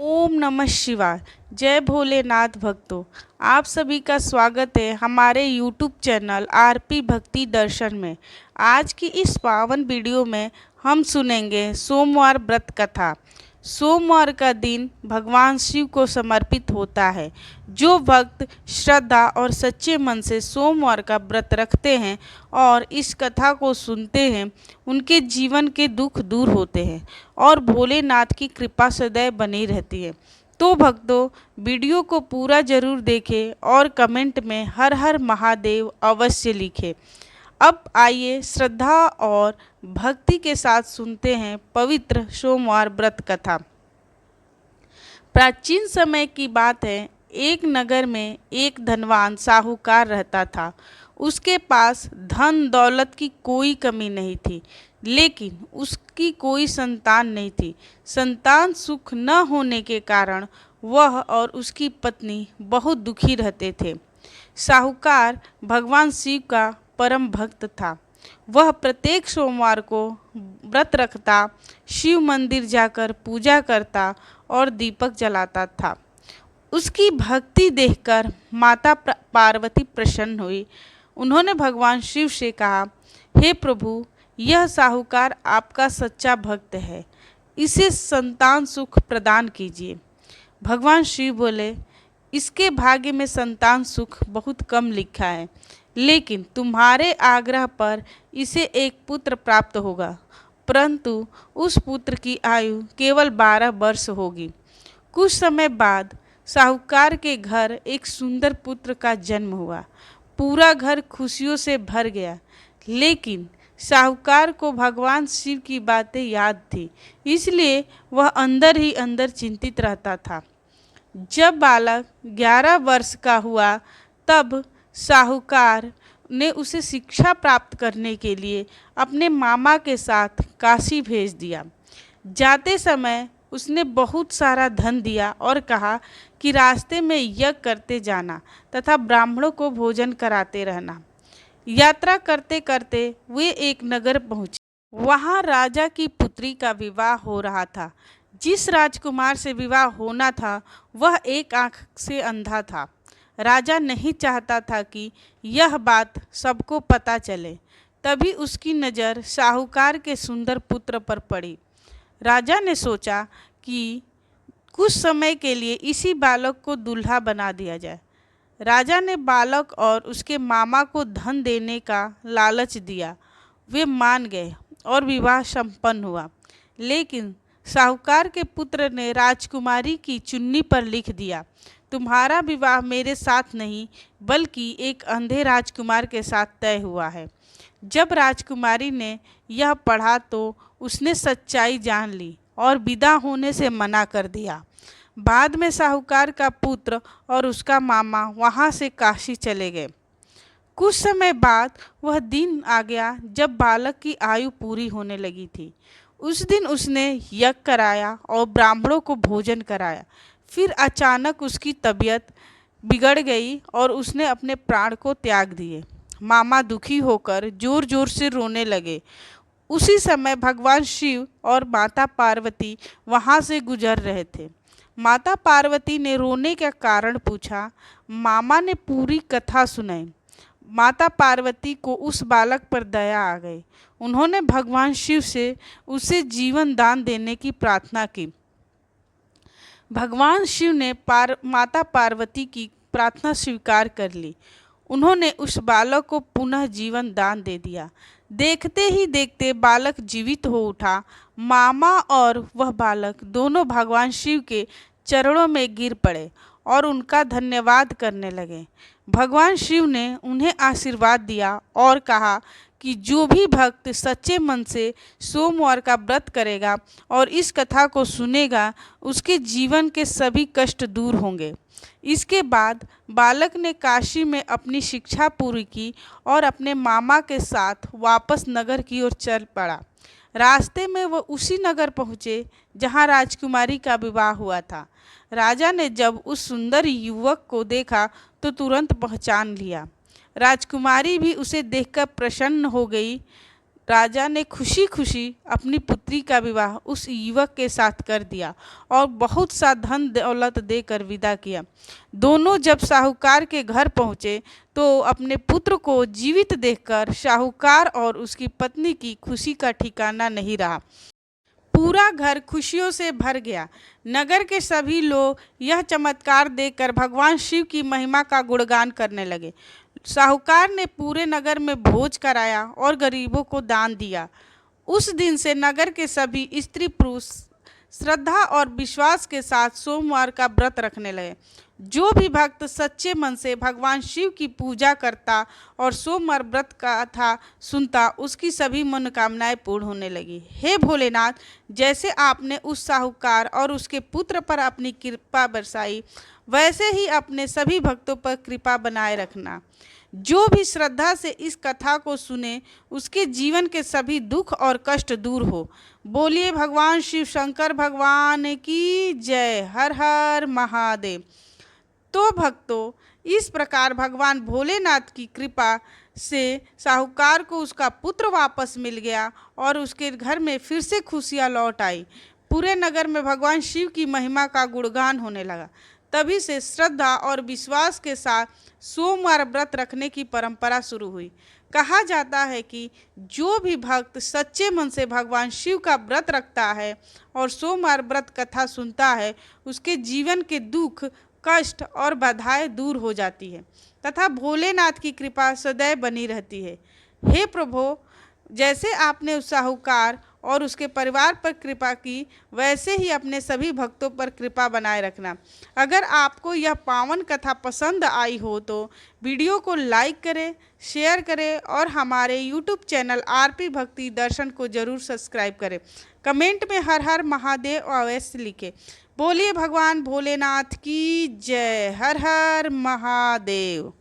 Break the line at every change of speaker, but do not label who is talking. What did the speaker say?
ओम नमः शिवाय। जय भोलेनाथ भक्तों। आप सभी का स्वागत है हमारे YouTube चैनल आरपी भक्ति दर्शन में। आज की इस पावन वीडियो में हम सुनेंगे सोमवार व्रत कथा। सोमवार का दिन भगवान शिव को समर्पित होता है। जो भक्त श्रद्धा और सच्चे मन से सोमवार का व्रत रखते हैं और इस कथा को सुनते हैं, उनके जीवन के दुख दूर होते हैं और भोलेनाथ की कृपा सदैव बनी रहती है। तो भक्तों, वीडियो को पूरा जरूर देखें और कमेंट में हर हर महादेव अवश्य लिखें। अब आइए श्रद्धा और भक्ति के साथ सुनते हैं पवित्र सोमवार व्रत कथा। प्राचीन समय की बात है। एक नगर में एक धनवान साहूकार रहता था। उसके पास धन दौलत की कोई कमी नहीं थी, लेकिन उसकी कोई संतान नहीं थी। संतान सुख न होने के कारण वह और उसकी पत्नी बहुत दुखी रहते थे। साहूकार भगवान शिव का परम भक्त था। वह प्रत्येक सोमवार को व्रत रखता, शिव मंदिर जाकर पूजा करता और दीपक जलाता था। उसकी भक्ति देखकर माता पार्वती प्रसन्न हुई। उन्होंने भगवान शिव से कहा, हे प्रभु, यह साहूकार आपका सच्चा भक्त है, इसे संतान सुख प्रदान कीजिए। भगवान शिव बोले, इसके भाग्य में संतान सुख बहुत कम लिखा है, लेकिन तुम्हारे आग्रह पर इसे एक पुत्र प्राप्त होगा, परंतु उस पुत्र की आयु केवल 12 वर्ष होगी। कुछ समय बाद साहूकार के घर एक सुंदर पुत्र का जन्म हुआ। पूरा घर खुशियों से भर गया, लेकिन साहूकार को भगवान शिव की बातें याद थी, इसलिए वह अंदर ही अंदर चिंतित रहता था। जब बालक 11 वर्ष का हुआ, तब साहूकार ने उसे शिक्षा प्राप्त करने के लिए अपने मामा के साथ काशी भेज दिया। जाते समय उसने बहुत सारा धन दिया और कहा कि रास्ते में यज्ञ करते जाना तथा ब्राह्मणों को भोजन कराते रहना। यात्रा करते करते वे एक नगर पहुँचे। वहाँ राजा की पुत्री का विवाह हो रहा था। जिस राजकुमार से विवाह होना था वह एक आंख से अंधा था। राजा नहीं चाहता था कि यह बात सबको पता चले। तभी उसकी नज़र साहूकार के सुंदर पुत्र पर पड़ी। राजा ने सोचा कि कुछ समय के लिए इसी बालक को दूल्हा बना दिया जाए। राजा ने बालक और उसके मामा को धन देने का लालच दिया। वे मान गए और विवाह संपन्न हुआ। लेकिन साहूकार के पुत्र ने राजकुमारी की चुन्नी पर लिख दिया, तुम्हारा विवाह मेरे साथ नहीं बल्कि एक अंधे राजकुमार के साथ तय हुआ है। जब राजकुमारी ने यह पढ़ा तो उसने सच्चाई जान ली और विदा होने से मना कर दिया। बाद में साहूकार का पुत्र और उसका मामा वहाँ से काशी चले गए। कुछ समय बाद वह दिन आ गया जब बालक की आयु पूरी होने लगी थी। उस दिन उसने यज्ञ कराया और ब्राह्मणों को भोजन कराया। फिर अचानक उसकी तबीयत बिगड़ गई और उसने अपने प्राण को त्याग दिए। मामा दुखी होकर जोर जोर से रोने लगे। उसी समय भगवान शिव और माता पार्वती वहाँ से गुजर रहे थे। माता पार्वती ने रोने का कारण पूछा। मामा ने पूरी कथा सुनाई। माता पार्वती को उस बालक पर दया आ गई। उन्होंने भगवान शिव से उसे जीवन दान देने की प्रार्थना की। भगवान शिव ने माता पार्वती की प्रार्थना स्वीकार कर ली। उन्होंने उस बालक को पुनः जीवन दान दे दिया। देखते ही देखते बालक जीवित हो उठा। मामा और वह बालक दोनों भगवान शिव के चरणों में गिर पड़े और उनका धन्यवाद करने लगे। भगवान शिव ने उन्हें आशीर्वाद दिया और कहा कि जो भी भक्त सच्चे मन से सोमवार का व्रत करेगा और इस कथा को सुनेगा, उसके जीवन के सभी कष्ट दूर होंगे। इसके बाद बालक ने काशी में अपनी शिक्षा पूरी की और अपने मामा के साथ वापस नगर की ओर चल पड़ा। रास्ते में वह उसी नगर पहुँचे जहाँ राजकुमारी का विवाह हुआ था। राजा ने जब उस सुंदर युवक को देखा तो तुरंत पहचान लिया। राजकुमारी भी उसे देखकर प्रसन्न हो गई। राजा ने खुशी खुशी अपनी पुत्री का विवाह उस युवक के साथ कर दिया और बहुत सा धन दौलत देकर विदा किया। दोनों जब साहूकार के घर पहुँचे तो अपने पुत्र को जीवित देखकर साहूकार और उसकी पत्नी की खुशी का ठिकाना नहीं रहा। पूरा घर खुशियों से भर गया। नगर के सभी लोग यह चमत्कार देखकर भगवान शिव की महिमा का गुणगान करने लगे। साहूकार ने पूरे नगर में भोज कराया और गरीबों को दान दिया। उस दिन से नगर के सभी स्त्री पुरुष श्रद्धा और विश्वास के साथ सोमवार का व्रत रखने लगे। जो भी भक्त सच्चे मन से भगवान शिव की पूजा करता और सोमवार व्रत का कथा सुनता, उसकी सभी मनोकामनाएं पूर्ण होने लगी। हे भोलेनाथ, जैसे आपने उस साहूकार और उसके पुत्र पर अपनी कृपा बरसाई, वैसे ही अपने सभी भक्तों पर कृपा बनाए रखना। जो भी श्रद्धा से इस कथा को सुने, उसके जीवन के सभी दुख और कष्ट दूर हो। बोलिए भगवान शिव शंकर भगवान की जय। हर हर महादेव। तो भक्तों, इस प्रकार भगवान भोलेनाथ की कृपा से साहूकार को उसका पुत्र वापस मिल गया और उसके घर में फिर से खुशियाँ लौट आई। पूरे नगर में भगवान शिव की महिमा का गुणगान होने लगा। तभी से श्रद्धा और विश्वास के साथ सोमवार व्रत रखने की परंपरा शुरू हुई। कहा जाता है कि जो भी भक्त सच्चे मन से भगवान शिव का व्रत रखता है और सोमवार व्रत कथा सुनता है, उसके जीवन के दुख, कष्ट और बाधाएं दूर हो जाती है तथा भोलेनाथ की कृपा सदैव बनी रहती है। हे प्रभु, जैसे आपने उस साहूकार और उसके परिवार पर कृपा की, वैसे ही अपने सभी भक्तों पर कृपा बनाए रखना। अगर आपको यह पावन कथा पसंद आई हो तो वीडियो को लाइक करें, शेयर करें और हमारे YouTube चैनल आरपी भक्ति दर्शन को जरूर सब्सक्राइब करें। कमेंट में हर हर महादेव अवश्य लिखें। बोलिए भगवान भोलेनाथ की जय। हर हर महादेव।